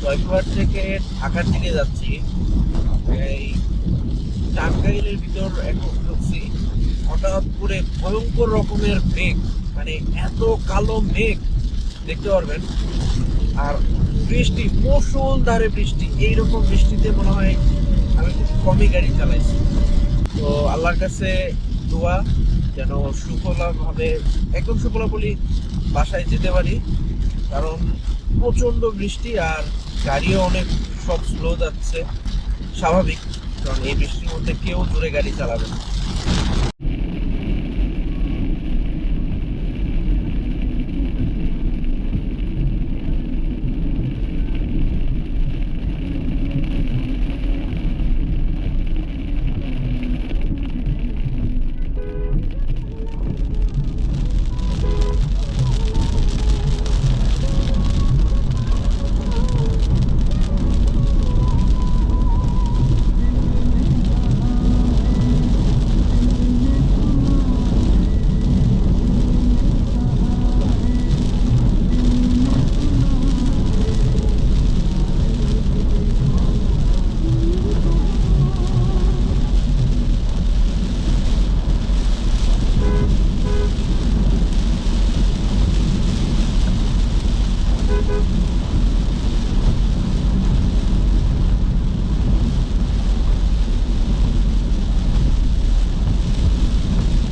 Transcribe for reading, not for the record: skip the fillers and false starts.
জয়পুরহাট থেকে ঢাকার দিকে যাচ্ছি। এই টাঙ্গাইলের ভিতর এখন ঢুকছি, হঠাৎ করে ভয়ঙ্কর রকমের মেঘ, মানে এত কালো মেঘ দেখতে পারবেন। আর বৃষ্টি, মুষলধারে বৃষ্টি। এইরকম বৃষ্টিতে মনে হয় আমি খুব কমই গাড়ি চালাইছি। তো আল্লাহর কাছে দোয়া যেন সুফলভাবে, একদম সুফলাফলি বাসায় যেতে পারি, কারণ প্রচণ্ড বৃষ্টি আর গাড়িও অনেক সব স্লো যাচ্ছে। স্বাভাবিক, কারণ এই বৃষ্টির মধ্যে কেউ জোরে গাড়ি চালাবে না।